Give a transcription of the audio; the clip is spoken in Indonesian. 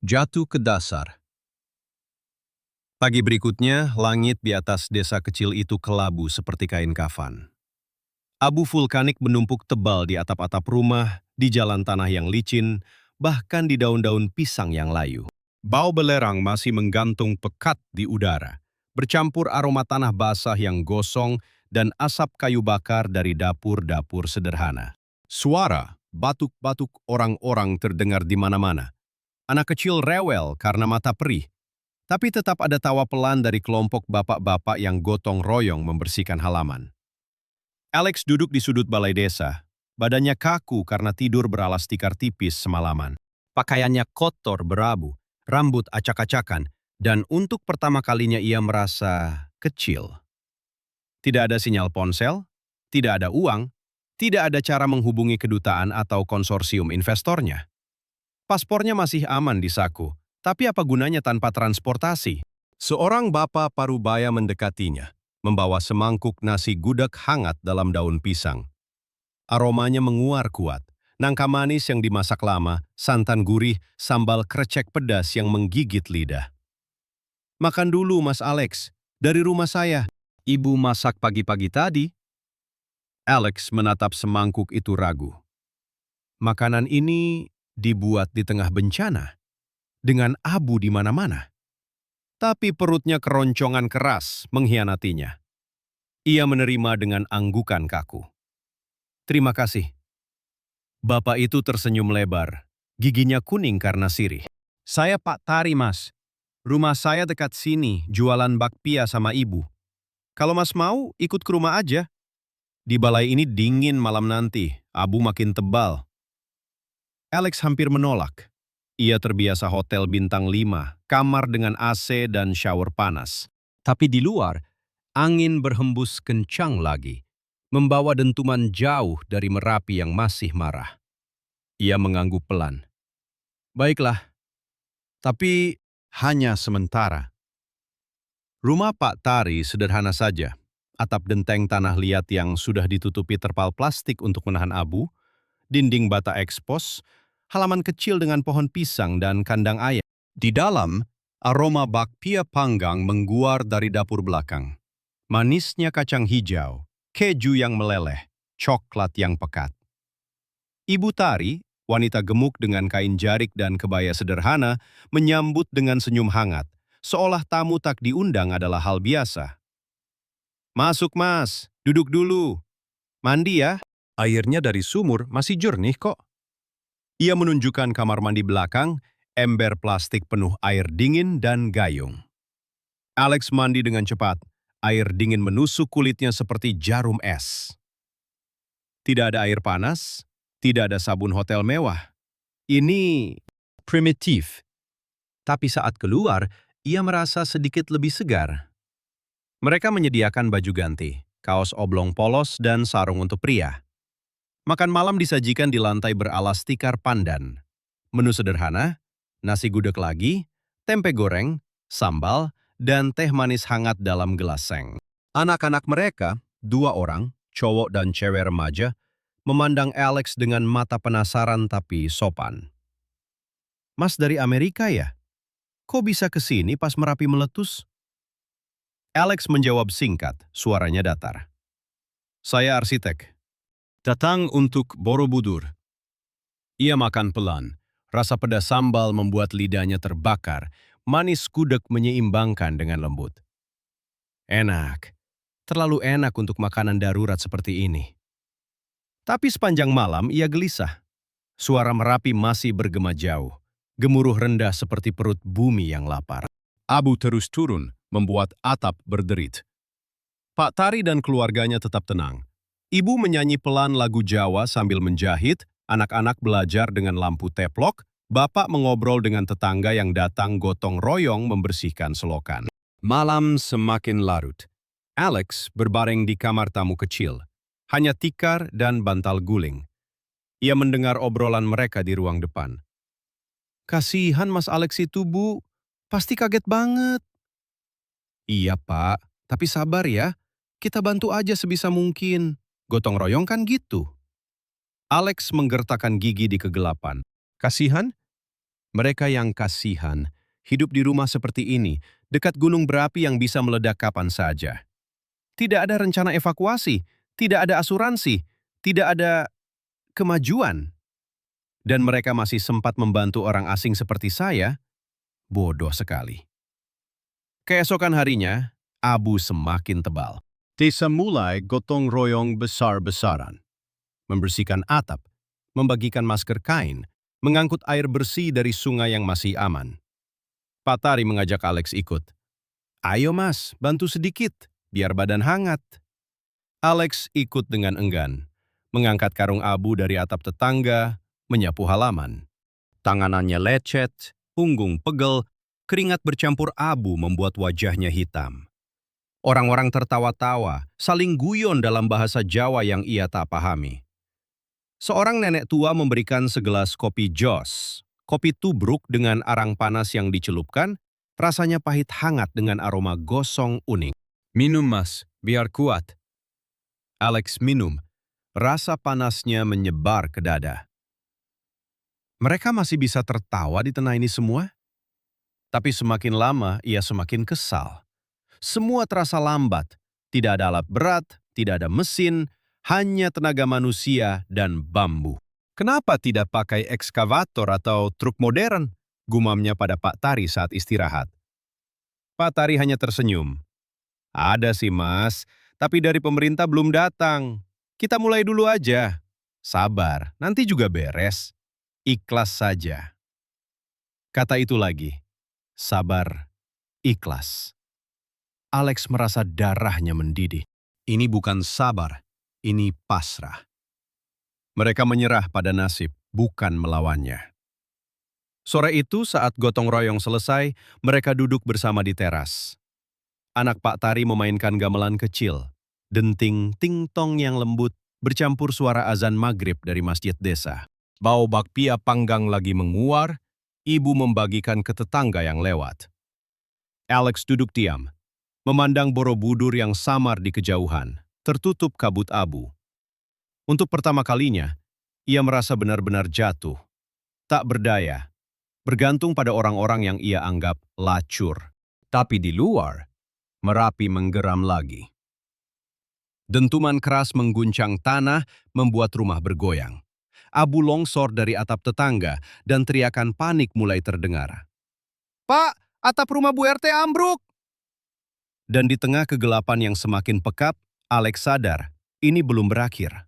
Jatuh ke dasar. Pagi berikutnya, langit di atas desa kecil itu kelabu seperti kain kafan. Abu vulkanik menumpuk tebal di atap-atap rumah, di jalan tanah yang licin, bahkan di daun-daun pisang yang layu. Bau belerang masih menggantung pekat di udara, bercampur aroma tanah basah yang gosong dan asap kayu bakar dari dapur-dapur sederhana. Suara batuk-batuk orang-orang terdengar di mana-mana. Anak kecil rewel karena mata perih, tapi tetap ada tawa pelan dari kelompok bapak-bapak yang gotong royong membersihkan halaman. Alex duduk di sudut balai desa. Badannya kaku karena tidur beralas tikar tipis semalaman. Pakaiannya kotor berabu, rambut acak-acakan, dan untuk pertama kalinya ia merasa kecil. Tidak ada sinyal ponsel, tidak ada uang, tidak ada cara menghubungi kedutaan atau konsorsium investornya. Paspornya masih aman di saku, tapi apa gunanya tanpa transportasi? Seorang bapak parubaya mendekatinya, membawa semangkuk nasi gudeg hangat dalam daun pisang. Aromanya menguar kuat, nangka manis yang dimasak lama, santan gurih, sambal krecek pedas yang menggigit lidah. Makan dulu, Mas Alex, dari rumah saya. Ibu masak pagi-pagi tadi. Alex menatap semangkuk itu ragu. Makanan ini dibuat di tengah bencana, dengan abu di mana-mana. Tapi perutnya keroncongan keras mengkhianatinya. Ia menerima dengan anggukan kaku. Terima kasih. Bapak itu tersenyum lebar, giginya kuning karena sirih. Saya Pak Tari, Mas. Rumah saya dekat sini, jualan bakpia sama ibu. Kalau Mas mau, ikut ke rumah aja. Di balai ini dingin malam nanti, abu makin tebal. Alex hampir menolak. Ia terbiasa hotel bintang 5, kamar dengan AC dan shower panas. Tapi di luar, angin berhembus kencang lagi, membawa dentuman jauh dari Merapi yang masih marah. Ia mengangguk pelan. Baiklah, tapi hanya sementara. Rumah Pak Tari sederhana saja. Atap genteng tanah liat yang sudah ditutupi terpal plastik untuk menahan abu, dinding bata ekspos, halaman kecil dengan pohon pisang dan kandang ayam. Di dalam, aroma bakpia panggang mengguar dari dapur belakang. Manisnya kacang hijau, keju yang meleleh, coklat yang pekat. Ibu Tari, wanita gemuk dengan kain jarik dan kebaya sederhana, menyambut dengan senyum hangat, seolah tamu tak diundang adalah hal biasa. Masuk, Mas. Duduk dulu. Mandi ya. Airnya dari sumur masih jernih kok. Ia menunjukkan kamar mandi belakang, ember plastik penuh air dingin dan gayung. Alex mandi dengan cepat. Air dingin menusuk kulitnya seperti jarum es. Tidak ada air panas, tidak ada sabun hotel mewah. Ini primitif. Tapi saat keluar, ia merasa sedikit lebih segar. Mereka menyediakan baju ganti, kaos oblong polos dan sarung untuk pria. Makan malam disajikan di lantai beralas tikar pandan. Menu sederhana, nasi gudeg lagi, tempe goreng, sambal, dan teh manis hangat dalam gelas seng. Anak-anak mereka, 2 orang, cowok dan cewek remaja, memandang Alex dengan mata penasaran tapi sopan. Mas dari Amerika ya? Kok bisa ke sini pas Merapi meletus? Alex menjawab singkat, suaranya datar. Saya arsitek. Datang untuk Borobudur. Ia makan pelan. Rasa pedas sambal membuat lidahnya terbakar. Manis gudeg menyeimbangkan dengan lembut. Enak. Terlalu enak untuk makanan darurat seperti ini. Tapi sepanjang malam ia gelisah. Suara Merapi masih bergema jauh. Gemuruh rendah seperti perut bumi yang lapar. Abu terus turun, membuat atap berderit. Pak Tari dan keluarganya tetap tenang. Ibu menyanyi pelan lagu Jawa sambil menjahit, anak-anak belajar dengan lampu teplok, bapak mengobrol dengan tetangga yang datang gotong royong membersihkan selokan. Malam semakin larut. Alex berbaring di kamar tamu kecil. Hanya tikar dan bantal guling. Ia mendengar obrolan mereka di ruang depan. Kasihan Mas Alex itu, Bu. Pasti kaget banget. Iya, Pak. Tapi sabar ya. Kita bantu aja sebisa mungkin. Gotong royong kan gitu. Alex menggertakkan gigi di kegelapan. Kasihan? Mereka yang kasihan, hidup di rumah seperti ini, dekat gunung berapi yang bisa meledak kapan saja. Tidak ada rencana evakuasi, tidak ada asuransi, tidak ada kemajuan. Dan mereka masih sempat membantu orang asing seperti saya, bodoh sekali. Keesokan harinya, abu semakin tebal. Desa mulai gotong royong besar-besaran. Membersihkan atap, membagikan masker kain, mengangkut air bersih dari sungai yang masih aman. Pak Tari mengajak Alex ikut. Ayo mas, bantu sedikit, biar badan hangat. Alex ikut dengan enggan, mengangkat karung abu dari atap tetangga, menyapu halaman. Tangannya lecet, punggung pegel, keringat bercampur abu membuat wajahnya hitam. Orang-orang tertawa-tawa, saling guyon dalam bahasa Jawa yang ia tak pahami. Seorang nenek tua memberikan segelas kopi jos, kopi tubruk dengan arang panas yang dicelupkan, rasanya pahit hangat dengan aroma gosong unik. Minum mas, biar kuat. Alex minum, rasa panasnya menyebar ke dada. Mereka masih bisa tertawa di tengah ini semua? Tapi semakin lama ia semakin kesal. Semua terasa lambat, tidak ada alat berat, tidak ada mesin, hanya tenaga manusia dan bambu. Kenapa tidak pakai ekskavator atau truk modern? Gumamnya pada Pak Tari saat istirahat. Pak Tari hanya tersenyum. Ada sih mas, tapi dari pemerintah belum datang. Kita mulai dulu aja. Sabar, nanti juga beres. Ikhlas saja. Kata itu lagi, sabar, ikhlas. Alex merasa darahnya mendidih. Ini bukan sabar, ini pasrah. Mereka menyerah pada nasib, bukan melawannya. Sore itu saat gotong royong selesai, mereka duduk bersama di teras. Anak Pak Tari memainkan gamelan kecil. Denting ting-tong yang lembut bercampur suara azan maghrib dari masjid desa. Bau bakpia panggang lagi menguar, ibu membagikan ke tetangga yang lewat. Alex duduk diam, memandang Borobudur yang samar di kejauhan, tertutup kabut abu. Untuk pertama kalinya, ia merasa benar-benar jatuh, tak berdaya, bergantung pada orang-orang yang ia anggap lacur. Tapi di luar, Merapi menggeram lagi. Dentuman keras mengguncang tanah, membuat rumah bergoyang. Abu longsor dari atap tetangga dan teriakan panik mulai terdengar. Pak, atap rumah Bu RT ambruk! Dan di tengah kegelapan yang semakin pekat, Alex sadar, ini belum berakhir.